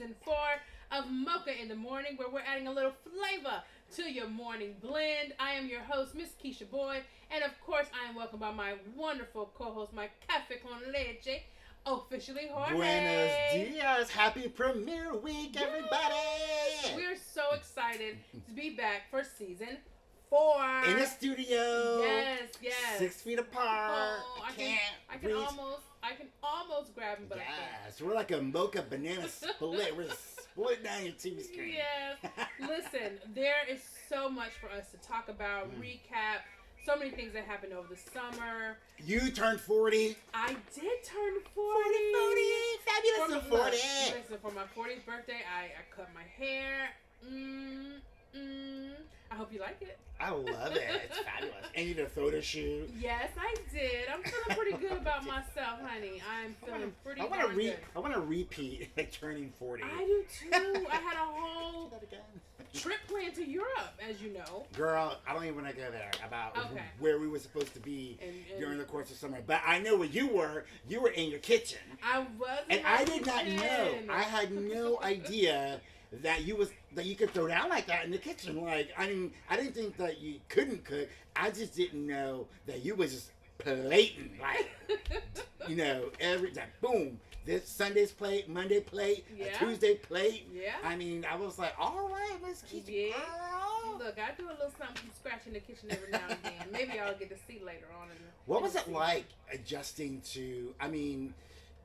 season 4 of Mocha in the Morning, where we're adding a little flavor to your morning blend. I am your host, Miss Keisha Boyd, and of course, I am welcomed by my wonderful co-host, my cafe con leche, officially Jorge. Buenos dias. Happy premiere week, everybody. We're so excited to be back for season 4. In the studio. Yes. 6 feet apart. Oh, I can reach. almost grab him, but I can't. Yes, we're like a mocha banana split. We're split down your TV screen. Yes. Listen, there is so much for us to talk about, recap, so many things that happened over the summer. You turned 40. I did turn 40. 40. Fabulous. 40. Listen, for my 40th birthday, I cut my hair. I hope you like it. I love it. It's fabulous. And you did a photo shoot. Yes, I did. I'm feeling pretty good about myself, honey. I'm feeling pretty good. I want to repeat like turning 40. I do too. I had a whole trip planned to Europe, as you know. Girl, I don't even want to go there about Okay. where we were supposed to be And during the course of summer. But I know where you were. You were in your kitchen. I was in And my I did not kitchen. know. I had no idea that you could throw down like that in the kitchen. Like I didn't think that you couldn't cook. I just didn't know that you was just plating, like every time. Boom. This Sunday's plate, Monday plate, Yeah. a Tuesday plate. Yeah. I mean, I was like, all right, let's keep it. Girl. Look, I do a little something from scratch in the kitchen every now and then. Maybe I'll get to see later on. What was it like adjusting to,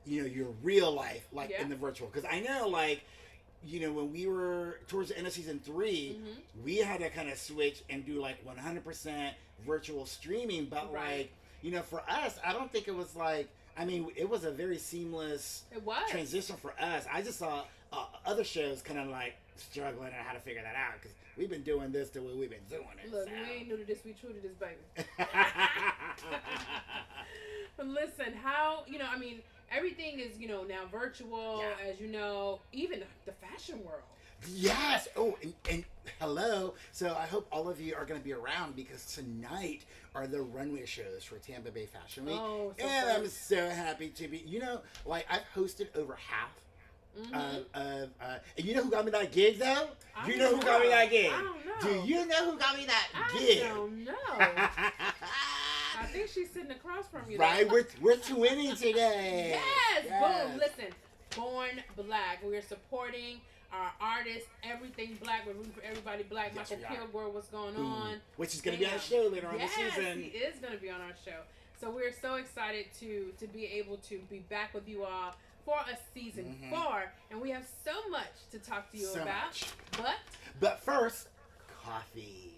your real life, like in the virtual? Because I know, when we were towards the end of season 3, we had to kind of switch and do like 100% virtual streaming. But for us, I don't think it was it was a very seamless transition for us. I just saw other shows kind of like struggling on how to figure that out because we've been doing this the way we've been doing it. Look, we ain't new to this, we true to this, baby. But listen, everything is, now virtual, as you know, even the fashion world. Yes. Oh, and hello. So I hope all of you are going to be around because tonight are the runway shows for Tampa Bay Fashion Week. Oh, so and fun. I'm so happy to be, I've hosted over half and you know who got me that gig though? Do you know who got me that gig? I don't know. Do you know who got me that gig? I don't know. I think she's sitting across from you. Right, we're twinning today. Yes, boom. Listen, Born Black. We're supporting our artists, everything black. We're rooting for everybody black. Yes, Michael Kilgore, what's going on? Which is going to be on the show later on the season. Yes, he is going to be on our show. So we're so excited to be able to be back with you all for a season 4, and we have so much to talk to you about. But first, coffee.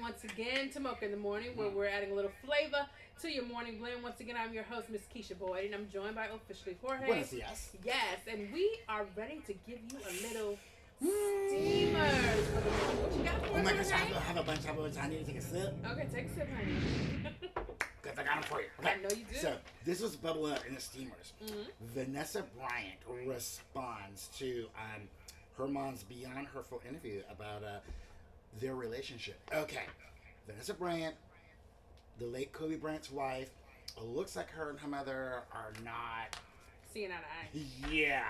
Once again to Mocha in the Morning, where we're adding a little flavor to your morning blend. Once again, I'm your host, Miss Keisha Boyd, and I'm joined by officially Jorge. Buenos dias. Yes, and we are ready to give you a little steamers for the morning. What you got for us? Oh my gosh, I have a bunch. I need to take a sip. Okay, take a sip, honey. Because I got them for you. Okay. I know you do. So, this was bubbling up in the steamers. Vanessa Bryant responds to her mom's Beyond Hurtful interview about their relationship. Okay. Vanessa Bryant, the late Kobe Bryant's wife, looks like her and her mother are not seeing eye to eye. Yeah.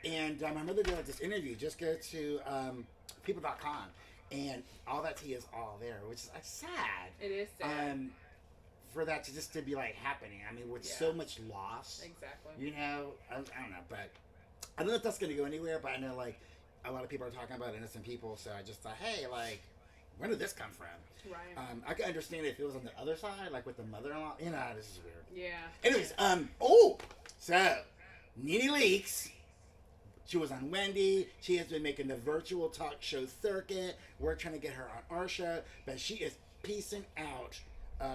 And my mother did this interview. Just go to people.com and all that tea is all there, which is sad. It is sad. For that to be like happening. I mean, with so much loss. Exactly. I don't know, but I don't know if that's going to go anywhere, but I know a lot of people are talking about innocent people, so I just thought, hey, when did this come from? Right. I could understand if it was on the other side, like with the mother-in-law. This is weird. Yeah. Anyways, so Nene Leakes, she was on Wendy. She has been making the virtual talk show circuit. We're trying to get her on our show, but she is piecing out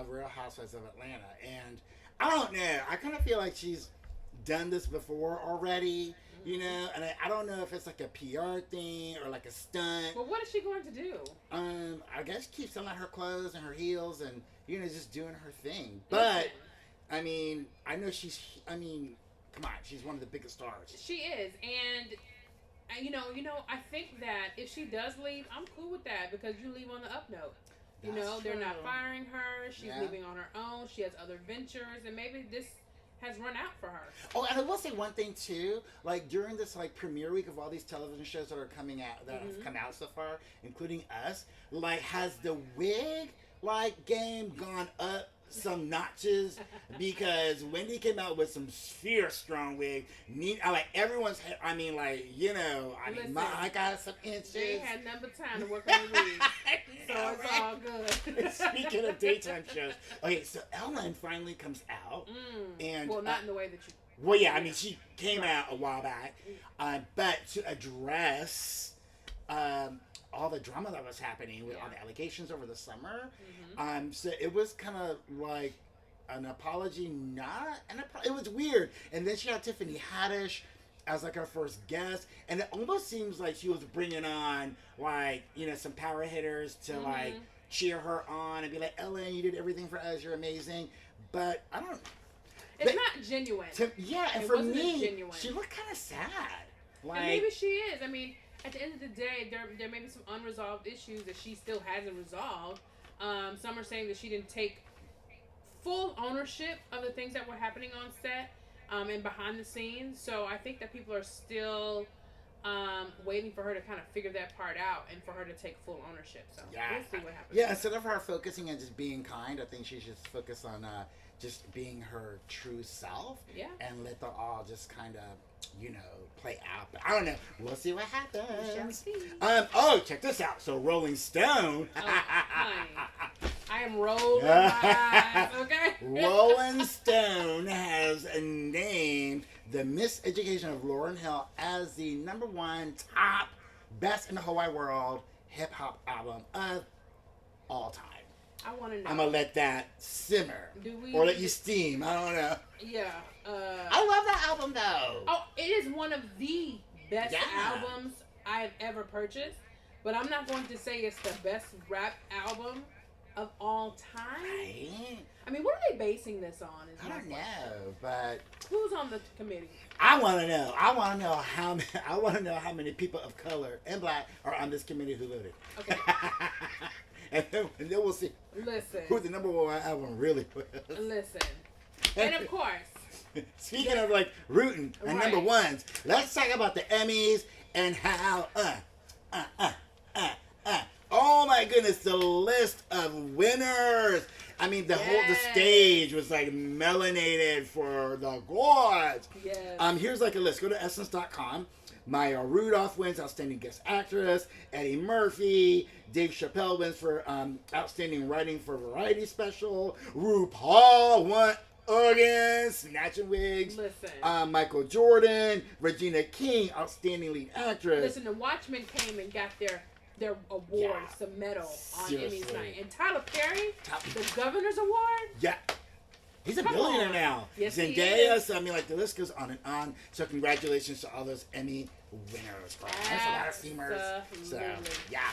Real Housewives of Atlanta, and I don't know. I kind of feel like she's done this before already, you know, and I don't know if it's like a PR thing or like a stunt. Well, what is she going to do? I guess keep selling her clothes and her heels and, you know, just doing her thing. But, I mean, I know come on, she's one of the biggest stars. She is, and you know, I think that if she does leave, I'm cool with that because you leave on the up note. You know, they're not firing her. She's leaving on her own. She has other ventures, and maybe this has run out for her. Oh, and I will say one thing too. Like during this like premiere week of all these television shows that are coming out that have come out so far, including us, like has the wig like game gone up some notches because Wendy came out with some fierce strong wig. Like everyone's, I mean, like, you know, I got some inches. They had number time to work on the wig, so it's all good. Speaking of daytime shows, okay, so Ellen finally comes out, and well, not in the way that you. Well, yeah, I mean, she came out a while back, but to address all the drama that was happening with all the allegations over the summer. So it was kind of like an apology, it was weird. And then she had Tiffany Haddish as like our first guest, and it almost seems like she was bringing on like, you know, some power hitters to like cheer her on and be like, Ellen, you did everything for us, you're amazing. But I don't. It's not genuine. And for me, she looked kind of sad. Like, and maybe she is. I mean, at the end of the day, there may be some unresolved issues that she still hasn't resolved. Some are saying that she didn't take full ownership of the things that were happening on set and behind the scenes. So I think that people are still waiting for her to kind of figure that part out and for her to take full ownership. So we'll see what happens. Yeah, instead of her focusing on just being kind, I think she should focus on just being her true self. Yeah. And let them all just kind of, you know, play out. But I don't know. We'll see what happens. We shall see. Oh, check this out. So Rolling Stone. Honey, I am rolling my eyes, okay? Rolling Stone has named The Miseducation of Lauryn Hill as the #1 top best in the whole wide world hip hop album of all time. I want to know. I'm gonna let that simmer or let you steam. I don't know. Yeah. I love that album though. Oh, it is one of the best albums I've ever purchased. But I'm not going to say it's the best rap album of all time. I mean, what are they basing this on? I don't know, but who's on the committee? I want to know. I want to know how many people of color and black are on this committee who voted. Okay. and then we'll see. Listen. Who the #1 album really was. Listen. And of course. Speaking of like rooting and #1s, let's talk about the Emmys and how oh my goodness, the list of winners. I mean, the stage was like melanated for the gods. Yes. Here's like a list. Go to essence.com. Maya Rudolph wins Outstanding Guest Actress. Eddie Murphy. Dave Chappelle wins for Outstanding Writing for Variety Special. RuPaul won again, Snatching Wigs. Listen. Michael Jordan. Regina King, Outstanding Lead Actress. Listen, the Watchmen came and got their awards, the medal on Emmys night. And Tyler Perry, the Governor's Award? Yeah. He's a billionaire now. Yes, Zendaya, so I mean, like, the list goes on and on. So congratulations to all those Emmy winners. That's a lot of steamers. So, yeah.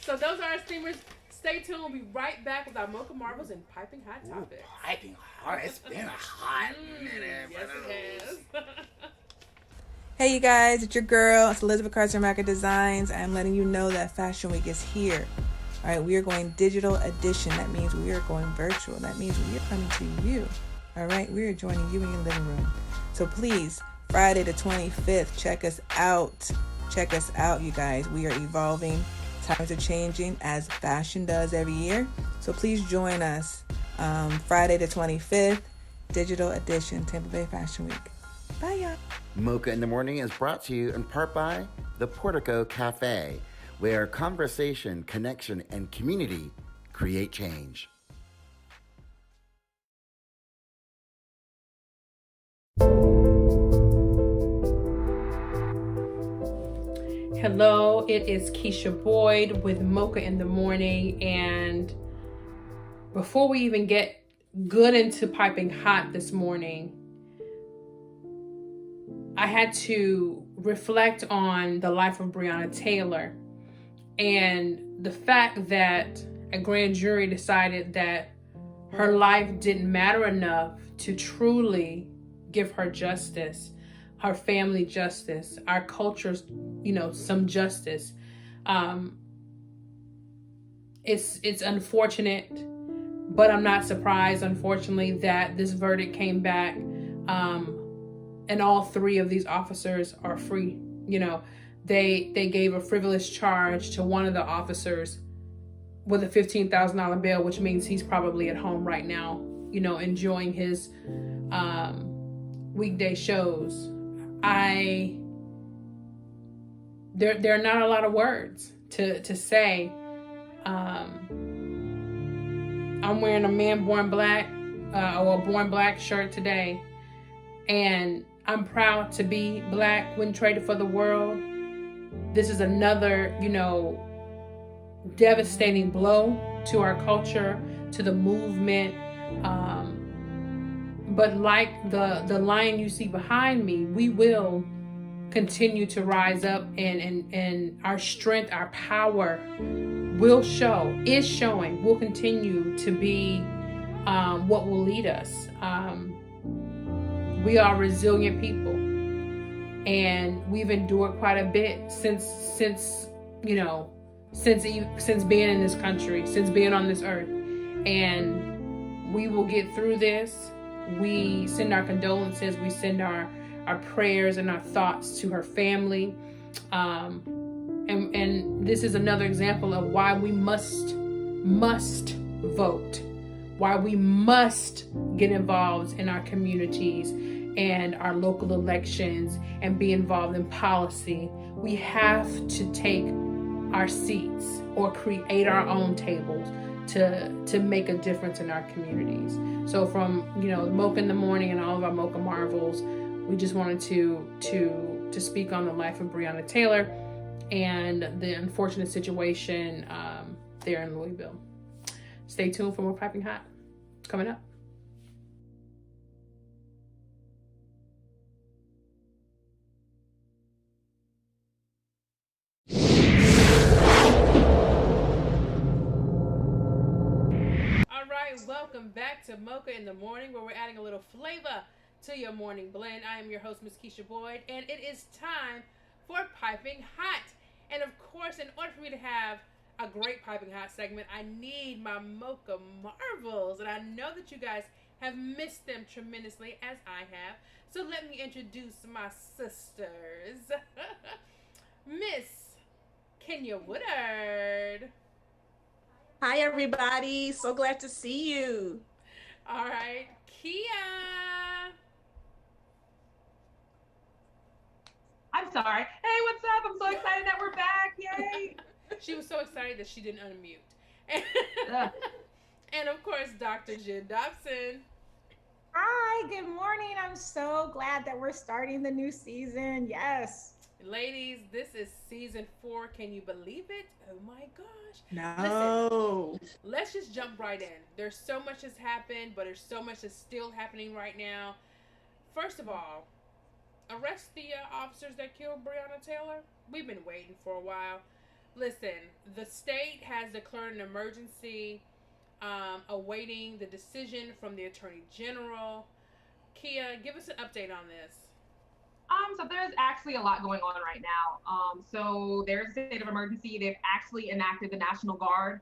So those are our steamers. Stay tuned. We'll be right back with our Mocha Marbles and Piping Hot topics. Piping hot. It's been a hot minute. Yes, it has. Hey you guys, it's your girl, it's Elizabeth Carter Designs. I'm letting you know that Fashion Week is here. All right, we are going digital edition. That means we are going virtual. That means we are coming to you. All right, we are joining you in your living room. So please, Friday the 25th, check us out. Check us out, you guys. We are evolving. Times are changing as fashion does every year. So please join us Friday the 25th, digital edition, Tampa Bay Fashion Week. Bye, y'all. Mocha in the Morning is brought to you in part by the Portico Cafe, where conversation, connection, and community create change. Hello, it is Keisha Boyd with Mocha in the Morning, and before we even get good into Piping Hot this morning, I had to reflect on the life of Breonna Taylor and the fact that a grand jury decided that her life didn't matter enough to truly give her justice, her family justice, our culture, some justice. It's unfortunate, but I'm not surprised, unfortunately, that this verdict came back, and all three of these officers are free. They gave a frivolous charge to one of the officers with a $15,000 bail, which means he's probably at home right now, enjoying his weekday shows. There are not a lot of words to say. I'm wearing a man born black, or a born black shirt today, and I'm proud to be black. Wouldn't trade it for the world. This is another, devastating blow to our culture, to the movement. But like the lion you see behind me, we will continue to rise up, and our strength, our power is showing, will continue to be what will lead us. We are resilient people, and we've endured quite a bit since being in this country, since being on this earth, and we will get through this. We send our condolences, we send our prayers and our thoughts to her family. And this is another example of why we must vote, why we must get involved in our communities and our local elections and be involved in policy. We have to take our seats or create our own tables to make a difference in our communities. So from Mocha in the Morning and all of our Mocha Marvels, we just wanted to speak on the life of Breonna Taylor and the unfortunate situation there in Louisville. Stay tuned for more Piping Hot coming up. All right, welcome back to Mocha in the Morning, where we're adding a little flavor to your morning blend. I am your host, Miss Keisha Boyd, and it is time for Piping Hot. And of course, in order for me to have a great Piping Hot segment, I need my Mocha Marvels. And I know that you guys have missed them tremendously, as I have. So let me introduce my sisters. Miss Kenya Woodard. Hi, everybody. So glad to see you. All right, Kia. I'm sorry. Hey, what's up? I'm so excited that we're back. Yay. She was so excited that she didn't unmute. And of course, Dr. Jen Dobson. Hi, good morning. I'm so glad that we're starting the new season. Yes. Ladies, this is season 4. Can you believe it? Oh my gosh. No. Listen, let's just jump right in. There's so much has happened, but there's so much that's still happening right now. First of all, arrest the officers that killed Breonna Taylor. We've been waiting for a while. Listen, the state has declared an emergency, awaiting the decision from the Attorney General. Kia, give us an update on this. So there's actually a lot going on right now. So there's a state of emergency. They've actually enacted the National Guard.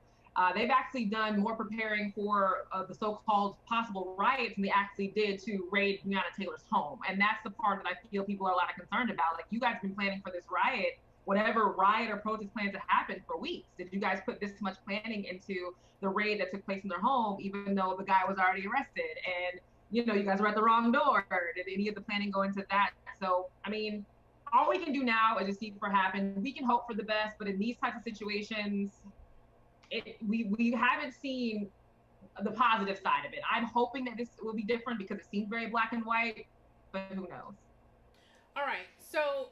They've actually done more preparing for the so-called possible riots than they actually did to raid Breonna Taylor's home. And that's the part that I feel people are a lot of concerned about. Like, you guys have been planning for this riot, whatever riot or protest plans that happened for weeks. Did you guys put this much planning into the raid that took place in their home, even though the guy was already arrested? And, you guys were at the wrong door. Did any of the planning go into that? So, I mean, all we can do now is just see what happens. We can hope for the best, but in these types of situations, we haven't seen the positive side of it. I'm hoping that this will be different because it seems very black and white, but who knows? All right. So,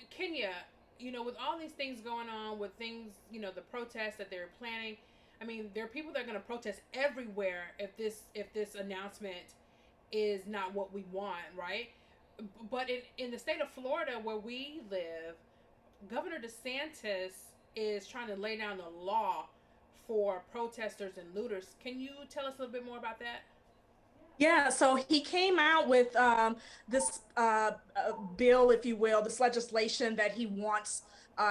Kenya, with all these things going on, with things, the protests that they're planning, I mean, there are people that are going to protest everywhere if this announcement is not what we want, right? but in the state of Florida where we live, Governor DeSantis is trying to lay down the law for protesters and looters. Can you tell us a little bit more about that? Yeah, so he came out with this bill, if you will, this legislation that he wants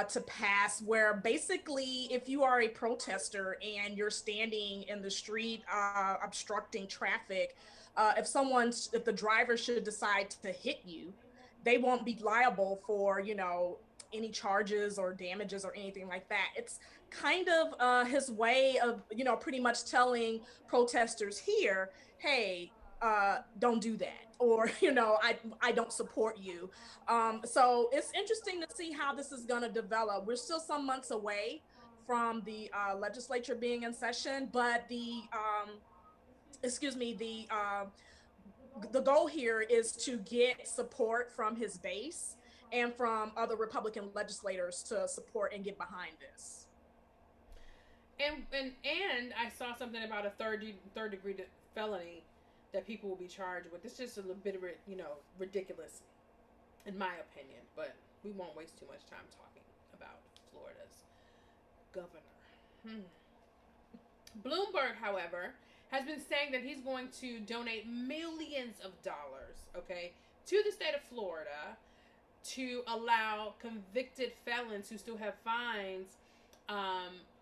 to pass, where basically, if you are a protester and you're standing in the street obstructing traffic, if the driver should decide to hit you, they won't be liable for, any charges or damages or anything like that. It's kind of his way of, pretty much telling protesters here, hey, don't do that, or I don't support you. So it's interesting to see how this is going to develop. We're still some months away from the legislature being in session, but the goal here is to get support from his base and from other Republican legislators to support and get behind this. And I saw something about a third degree felony that people will be charged with. It's just a little bit of ridiculous, in my opinion. But we won't waste too much time talking about Florida's governor. Bloomberg, however, has been saying that he's going to donate millions of dollars, okay, to the state of Florida to allow convicted felons who still have fines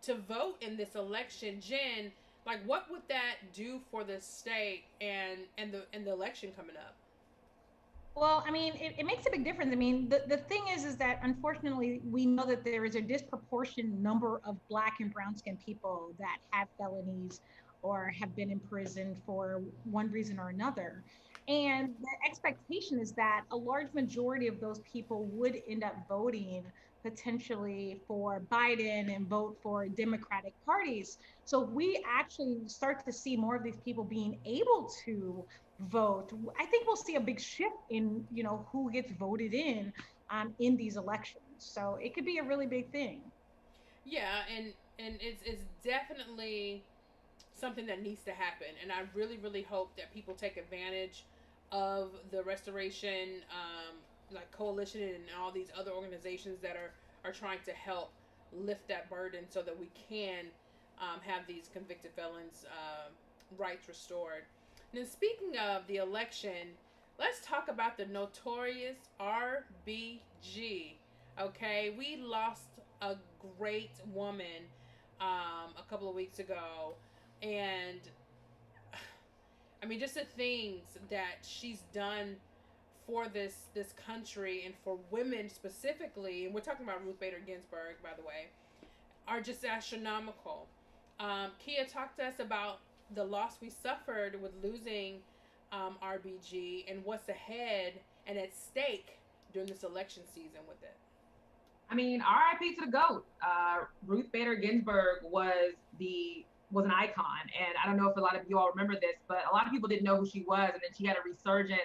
to vote in this election. Jen, like, what would that do for the state and the election coming up? Well, I mean, it makes a big difference. I mean, the thing is that unfortunately, we know that there is a disproportionate number of Black and brown skinned people that have felonies or have been imprisoned for one reason or another. And the expectation is that a large majority of those people would end up voting potentially for Biden and vote for Democratic parties. So if we actually start to see more of these people being able to vote, I think we'll see a big shift in, who gets voted in these elections. So it could be a really big thing. Yeah, and it's definitely something that needs to happen, and I really, really hope that people take advantage of the restoration, like coalition and all these other organizations that are trying to help lift that burden so that we can have these convicted felons' rights restored. Now, speaking of the election, let's talk about the notorious RBG. Okay, we lost a great woman a couple of weeks ago, and I mean, just the things that she's done for this country and for women specifically, and we're talking about Ruth Bader Ginsburg, by the way, are just astronomical. Kia, talk to us about the loss we suffered with losing RBG and what's ahead and at stake during this election season with it. I mean, RIP to the GOAT. Ruth Bader Ginsburg was an icon, and I don't know if a lot of you all remember this, but a lot of people didn't know who she was, and then she had a resurgence.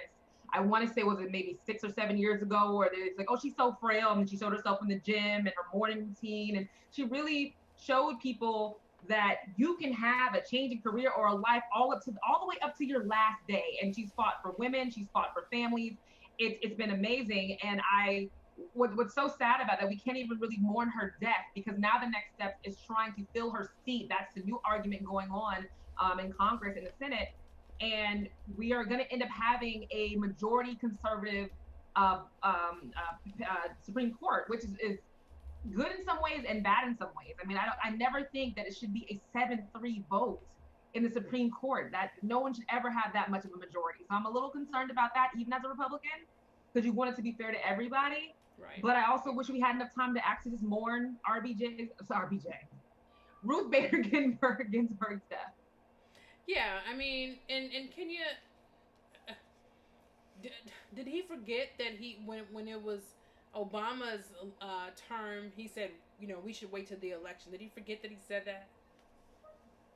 I want to say, was it maybe 6 or 7 years ago, where it's like, oh, she's so frail, and she showed herself in the gym and her morning routine, and she really showed people that you can have a changing career or a life all the way up to your last day. And she's fought for women, she's fought for families. It's been amazing, and what's so sad about that, we can't even really mourn her death, because now the next step is trying to fill her seat. That's the new argument going on in Congress, in the Senate, and we are going to end up having a majority conservative Supreme Court, which is good in some ways and bad in some ways. I mean, I never think that it should be a 7-3 vote in the Supreme Court. That no one should ever have that much of a majority. So I'm a little concerned about that, even as a Republican, because you want it to be fair to everybody. Right. But I also wish we had enough time to actually just mourn Ruth Bader Ginsburg's death. Yeah, I mean, and Kenya, did he forget that when it was Obama's term, he said, we should wait till the election? Did he forget that he said that?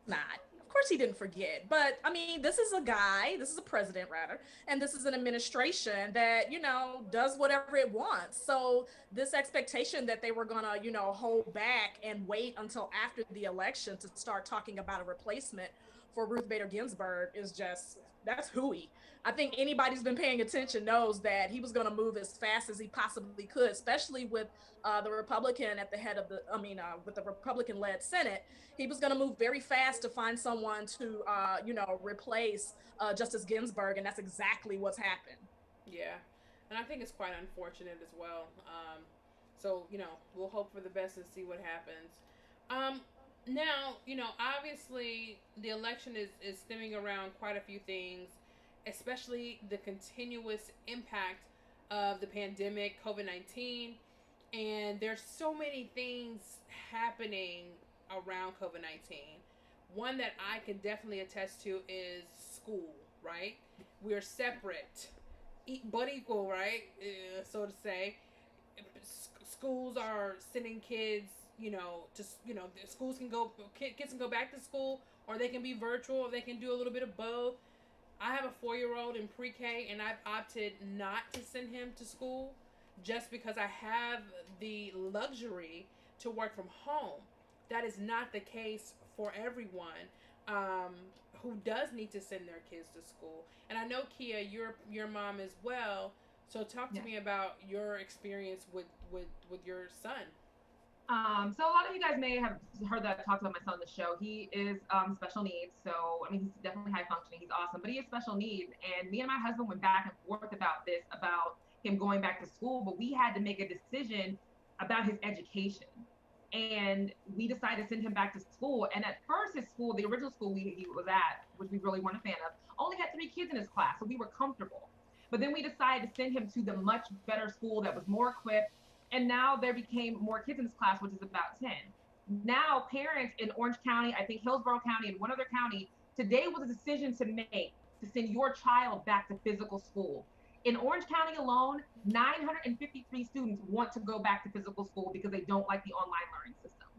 Nah, of course he didn't forget. But I mean, this is a president rather, and this is an administration that, does whatever it wants. So this expectation that they were gonna, hold back and wait until after the election to start talking about a replacement for Ruth Bader Ginsburg is just, that's hooey. I think anybody who's been paying attention knows that he was going to move as fast as he possibly could, especially with the Republican at the head of with the Republican-led Senate. He was going to move very fast to find someone to, replace Justice Ginsburg, and that's exactly what's happened. Yeah, and I think it's quite unfortunate as well. So we'll hope for the best and see what happens. Now, obviously the election is stemming around quite a few things, especially the continuous impact of the pandemic, COVID-19, and there's so many things happening around COVID-19. One that I can definitely attest to is school, right? We're separate, but equal, right? So to say. Schools are sending kids, schools can go, kids can go back to school, or they can be virtual, or they can do a little bit of both. I have a 4-year-old in pre-K, and I've opted not to send him to school just because I have the luxury to work from home. That is not the case for everyone who does need to send their kids to school. And I know, Kia, your mom as well. So talk to me about your experience with your son. So a lot of you guys may have heard that I talked about my son on the show. He is special needs. So, I mean, he's definitely high functioning. He's awesome, but he has special needs. And me and my husband went back and forth about him going back to school, but we had to make a decision about his education. And we decided to send him back to school. And at first, his school, the original school he was at, which we really weren't a fan of, only had 3 kids in his class. So we were comfortable. But then we decided to send him to the much better school that was more equipped. And now there became more kids in this class, which is about 10. Now parents in Orange County, I think Hillsborough County, and one other county, today was a decision to make to send your child back to physical school. In Orange County alone, 953 students want to go back to physical school because they don't like the online learning system.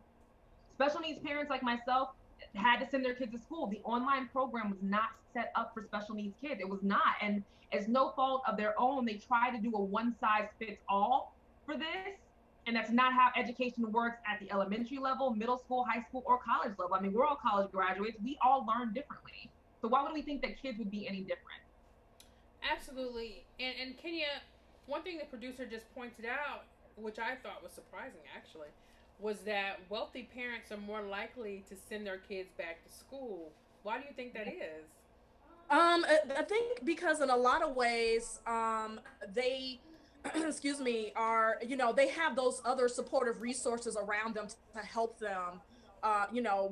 Special needs parents like myself had to send their kids to school. The online program was not set up for special needs kids. It was not. And as no fault of their own, they try to do a one-size-fits-all for this. And that's not how education works at the elementary level, middle school, high school, or college level. I mean, we're all college graduates. We all learn differently. So why would we think that kids would be any different? Absolutely. And Kenya, one thing the producer just pointed out, which I thought was surprising actually, was that wealthy parents are more likely to send their kids back to school. Why do you think that is? I think because in a lot of ways, they, excuse me, are, they have those other supportive resources around them to help them,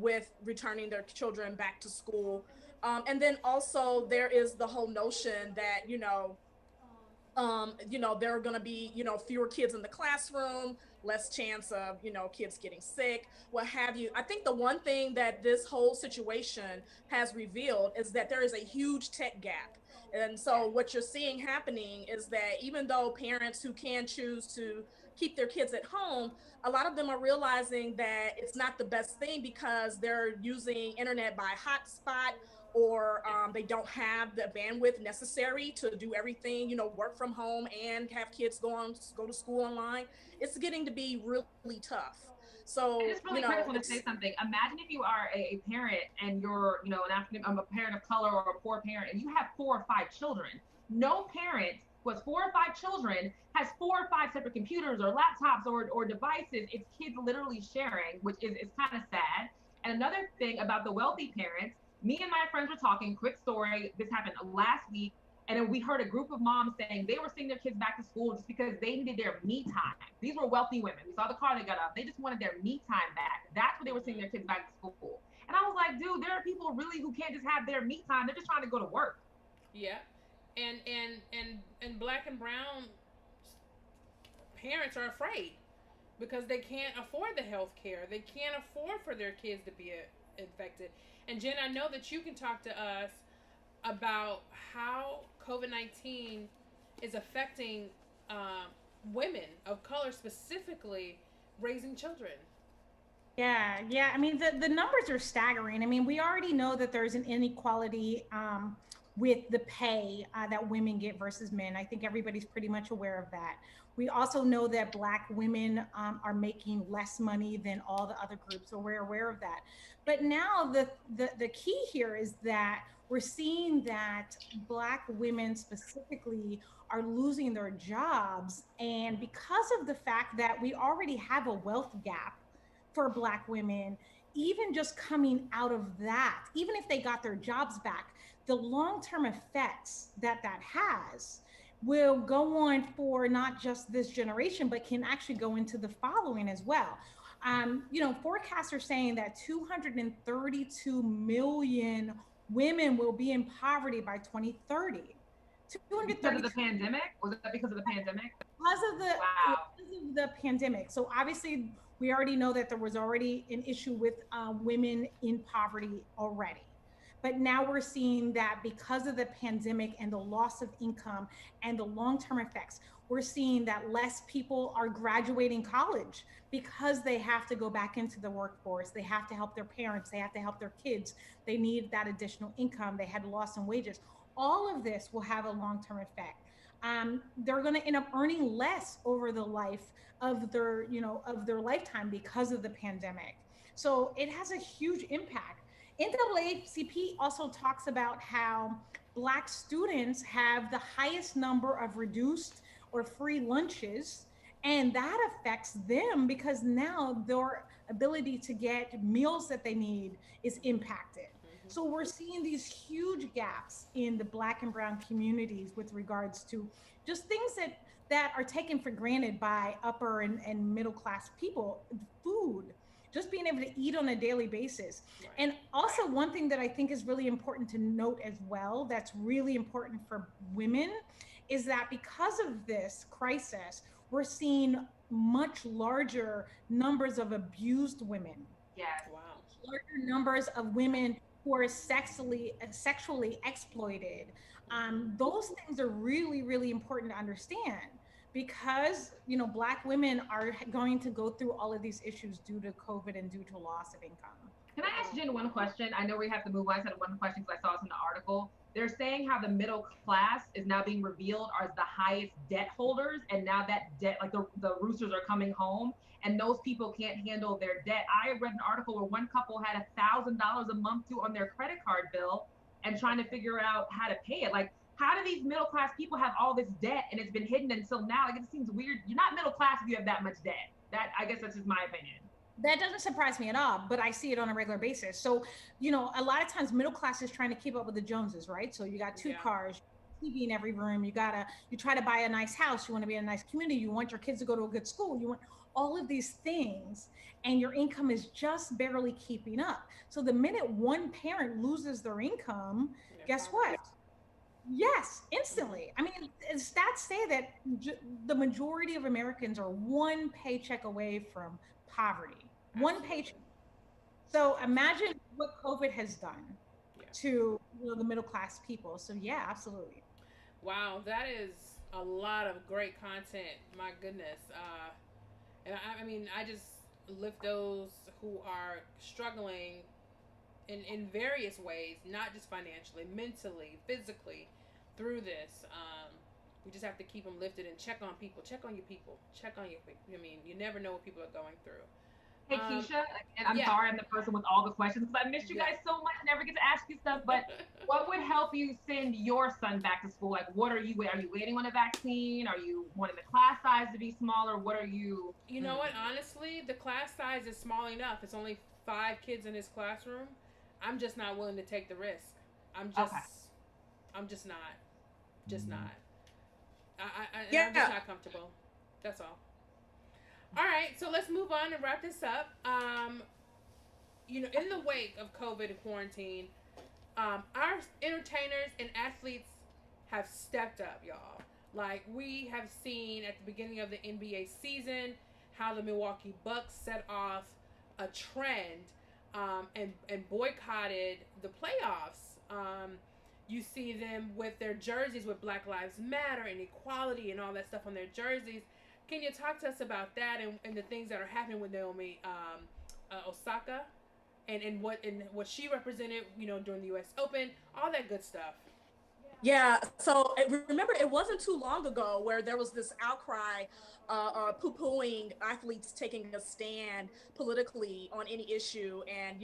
with returning their children back to school. And then also there is the whole notion that, there are going to be, fewer kids in the classroom, less chance of, kids getting sick, what have you. I think the one thing that this whole situation has revealed is that there is a huge tech gap. And so what you're seeing happening is that even though parents who can choose to keep their kids at home, a lot of them are realizing that it's not the best thing because they're using internet by hotspot, or they don't have the bandwidth necessary to do everything, work from home and have kids go to school online. It's getting to be really tough. So it's really critical to say something. Imagine if you are a parent and you're, a parent of color or a poor parent, and you have 4 or 5 children. No parent who has 4 or 5 children has 4 or 5 separate computers or laptops or devices. It's kids literally sharing, which is kind of sad. And another thing about the wealthy parents, me and my friends were talking, quick story, this happened last week, and then we heard a group of moms saying they were sending their kids back to school just because they needed their me time. These were wealthy women. We saw the car they got up. They just wanted their me time back. That's what they were sending their kids back to school. And I was like, dude, there are people really who can't just have their me time. They're just trying to go to work. Yeah. And black and brown parents are afraid because they can't afford the health care. They can't afford for their kids to be infected. And Jen, I know that you can talk to us about how COVID-19 is affecting women of color, specifically raising children. Yeah. I mean, the numbers are staggering. I mean, we already know that there's an inequality with the pay that women get versus men. I think everybody's pretty much aware of that. We also know that Black women are making less money than all the other groups, so we're aware of that. But now the key here is that we're seeing that Black women specifically are losing their jobs, and because of the fact that we already have a wealth gap for Black women, even just coming out of that, even if they got their jobs back, the long-term effects that that has will go on for not just this generation, but can actually go into the following as well. Forecasts are saying that 232 million women will be in poverty by 2030. Because of the pandemic? Was that because of the pandemic? Because of the pandemic. So obviously, we already know that there was already an issue with women in poverty already. But now we're seeing that because of the pandemic and the loss of income and the long-term effects, we're seeing that less people are graduating college because they have to go back into the workforce. They have to help their parents. They have to help their kids. They need that additional income. They had loss in wages. All of this will have a long-term effect. They're going to end up earning less over the life of their lifetime because of the pandemic. So it has a huge impact. NAACP also talks about how Black students have the highest number of reduced or free lunches, and that affects them because now their ability to get meals that they need is impacted. So we're seeing these huge gaps in the Black and brown communities with regards to just things that are taken for granted by upper and middle class people. Food, just being able to eat on a daily basis. Right. And also one thing that I think is really important to note as well, that's really important for women, is that because of this crisis, we're seeing much larger numbers of abused women. Yes. Wow. Larger numbers of women who are sexually exploited. Those things are really, really important to understand because Black women are going to go through all of these issues due to COVID and due to loss of income. Can I ask Jen one question? I know we have to move on. I said one question because I saw this in the article. They're saying how the middle class is now being revealed as the highest debt holders, and now that debt, like the roosters are coming home, and those people can't handle their debt. I read an article where one couple had $1,000 a month due on their credit card bill, and trying to figure out how to pay it. Like, how do these middle class people have all this debt and it's been hidden until now? Like, it seems weird. You're not middle class if you have that much debt. I guess that's just my opinion. That doesn't surprise me at all, but I see it on a regular basis. So, a lot of times middle class is trying to keep up with the Joneses, right? So you got two cars, TV in every room. You try to buy a nice house. You want to be in a nice community. You want your kids to go to a good school. You want all of these things, and your income is just barely keeping up. So the minute one parent loses their income, guess what? Yes, instantly. I mean, stats say that the majority of Americans are one paycheck away from poverty. One paycheck. So imagine what COVID has done to the middle class people. So yeah, absolutely. Wow, that is a lot of great content. My goodness. And I mean, I just lift those who are struggling in various ways, not just financially, mentally, physically, through this. We just have to keep them lifted and check on people. Check on your people. Check on your people. I mean, you never know what people are going through. Hey, Keisha, and I'm sorry I'm the person with all the questions because I missed you guys so much. Never get to ask you stuff. But what would help you send your son back to school? Like, what are you waiting on a vaccine? Are you wanting the class size to be smaller? What are you? You know what? Honestly, the class size is small enough. It's only 5 kids in his classroom. I'm just not willing to take the risk. I'm just not. Just not. I'm just not comfortable. That's all. All right, so let's move on and wrap this up. In the wake of COVID and quarantine, our entertainers and athletes have stepped up, y'all. Like, we have seen at the beginning of the NBA season how the Milwaukee Bucks set off a trend and boycotted the playoffs. You see them with their jerseys with Black Lives Matter and equality and all that stuff on their jerseys. Can you talk to us about that and the things that are happening with Naomi Osaka and what she represented, during the U.S. Open, all that good stuff? Yeah, so remember, it wasn't too long ago where there was this outcry, poo-pooing athletes taking a stand politically on any issue, and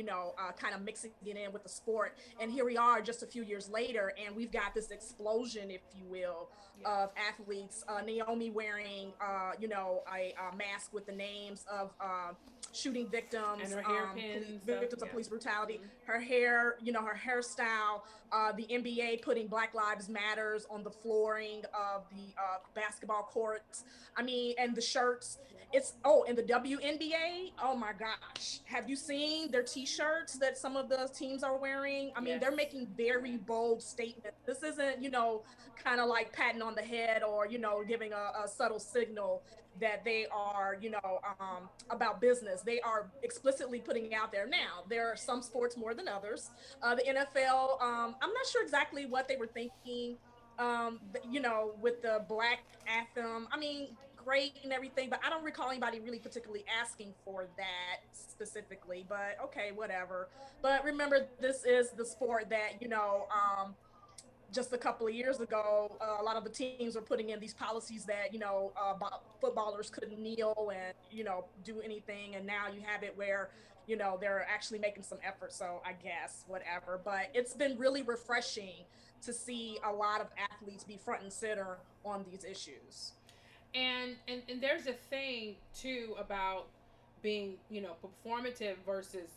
kind of mixing it in with the sport. And here we are, just a few years later, and we've got this explosion, if you will, Yeah. of athletes. Naomi wearing, a mask with the names of shooting victims, And her hairpin victims stuff. of Yeah. police brutality. Her hair, her hairstyle. The NBA putting Black Lives Matters on the flooring of the basketball courts. I mean, and the shirts. And the WNBA. Oh my gosh. Have you seen their t-shirts that some of the teams are wearing? I mean, Yes. they're making very bold statements. This isn't, kind of like patting on the head or, giving a subtle signal that they are, about business. They are explicitly putting it out there. Now, there are some sports more than others. The NFL, I'm not sure exactly what they were thinking, with the Black anthem. I mean, great and everything, but I don't recall anybody really particularly asking for that specifically, but okay, whatever. But remember, this is the sport that, just a couple of years ago, a lot of the teams were putting in these policies that, footballers couldn't kneel and, do anything. And now you have it where, they're actually making some effort. So I guess whatever, but it's been really refreshing to see a lot of athletes be front and center on these issues. And there's a thing too about being, performative versus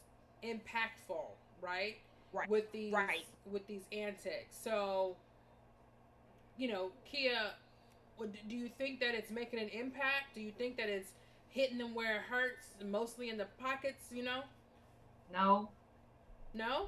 impactful, right? Right. With these Right. with these antics. So, Kia, do you think that it's making an impact? Do you think that it's hitting them where it hurts, mostly in the pockets? No. No.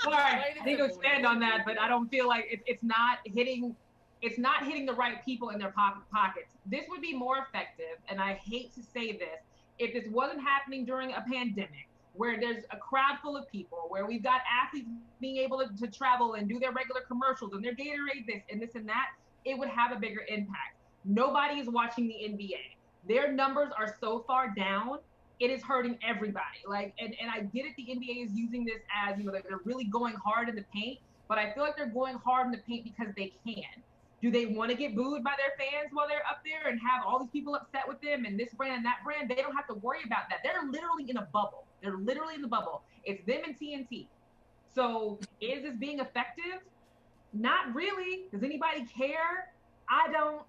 Sorry, I need to expand on that, but I don't feel like it's not hitting. It's not hitting the right people in their pockets. This would be more effective, and I hate to say this, if this wasn't happening during a pandemic where there's a crowd full of people, where we've got athletes being able to travel and do their regular commercials and their Gatorade this and this and that, it would have a bigger impact. Nobody is watching the NBA. Their numbers are so far down, it is hurting everybody. And I get it, the NBA is using this as, they're really going hard in the paint, but I feel like they're going hard in the paint because they can. Do they want to get booed by their fans while they're up there and have all these people upset with them and this brand and that brand? They don't have to worry about that. They're literally in a bubble. They're literally in the bubble. It's them and TNT. So is this being effective? Not really. Does anybody care? I don't.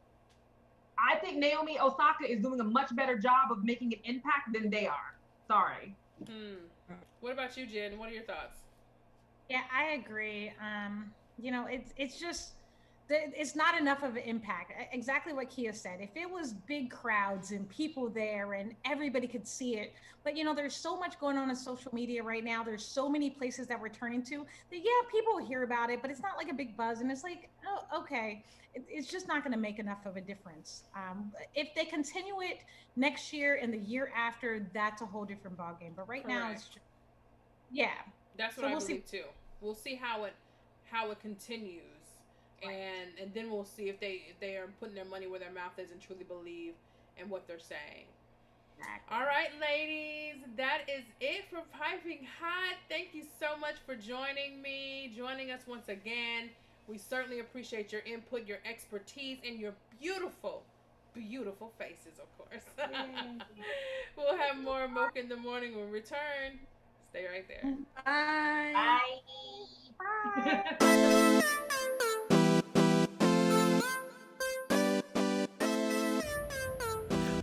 I think Naomi Osaka is doing a much better job of making an impact than they are. Sorry. What about you, Jen? What are your thoughts? Yeah, I agree. It's just it's not enough of an impact. Exactly what Kia said. If it was big crowds and people there and everybody could see it, but there's so much going on social media right now. There's so many places that we're turning to that, yeah, people hear about it, but it's not like a big buzz. And it's like, oh, okay, it's just not going to make enough of a difference. If they continue it next year and the year after, that's a whole different ballgame. But right now, it's just, yeah. That's what I believe too. We'll see how it continues. And then we'll see if they are putting their money where their mouth is and truly believe in what they're saying. Exactly. All right, ladies, that is it for Piping Hot. Thank you so much for joining us once again. We certainly appreciate your input, your expertise, and your beautiful, beautiful faces, of course. We'll have more Mocha in the Morning when we return. Stay right there. Bye. Bye. Bye.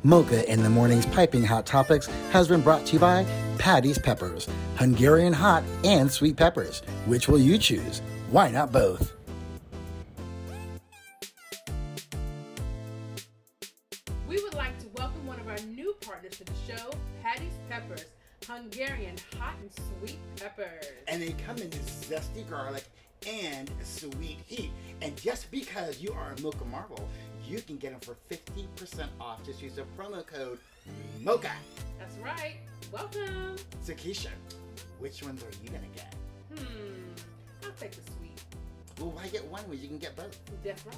Mocha in the Morning's Piping Hot Topics has been brought to you by Patty's Peppers, Hungarian hot and sweet peppers. Which will you choose? Why not both? We would like to welcome one of our new partners to the show, Patty's Peppers, Hungarian hot and sweet peppers. And they come in this zesty garlic and sweet heat. And just because you are a Mocha Marvel, you can get them for 50% off. Just use the promo code MOCHA. That's right. Welcome. So Keisha, which ones are you gonna get? I'll take the sweet. Well, why get one when you can get both? That's right.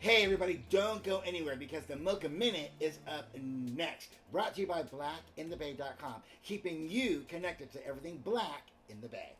Hey everybody, don't go anywhere because the Mocha Minute is up next. Brought to you by blackinthebay.com, keeping you connected to everything black in the Bay.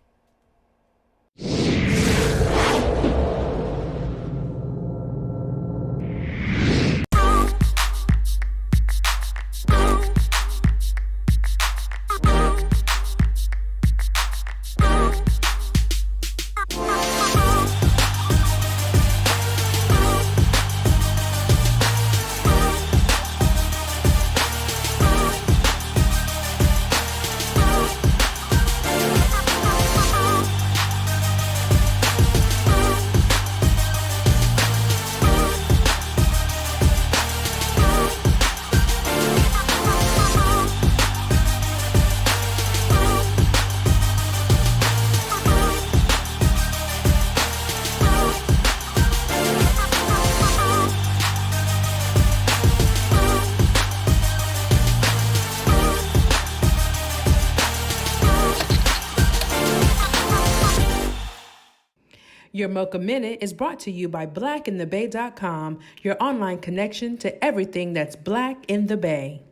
Your Mocha Minute is brought to you by blackinthebay.com, your online connection to everything that's black in the Bay.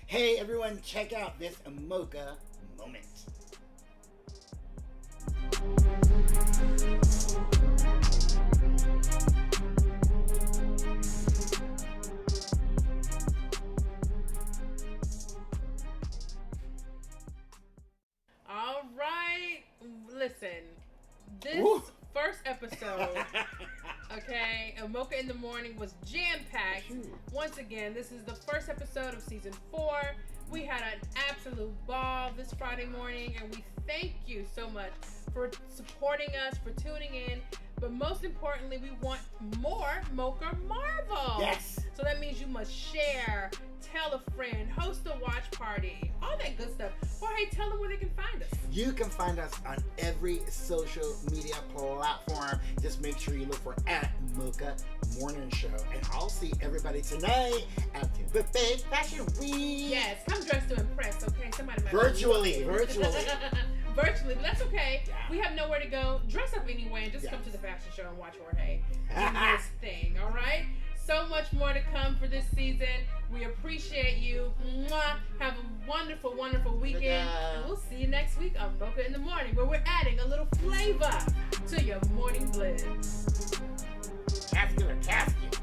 Hey everyone, check out this Mocha moment. All right, listen, this Ooh. first episode, okay, of Mocha in the Morning was jam-packed. Once again, this is the first episode of season 4. We had an absolute ball this Friday morning, and we thank you so much for supporting us, for tuning in. But most importantly, we want more Mocha Marvel. Yes. So that means you must share, tell a friend, host a watch party, all that good stuff. Or hey, tell them where they can find us. You can find us on every social media platform. Just make sure you look for @Mocha Morning Show. And I'll see everybody tonight at the Big Fashion Week. Yes, come dressed to impress, okay? Somebody might Virtually. Virtually, but that's okay. Yeah. We have nowhere to go. Dress up anyway and just come to the fashion show and watch Jorge do his thing, all right? So much more to come for this season. We appreciate you. Mwah. Have a wonderful, wonderful weekend. And we'll see you next week on Mocha in the Morning, where we're adding a little flavor to your morning blend. Casket or casket.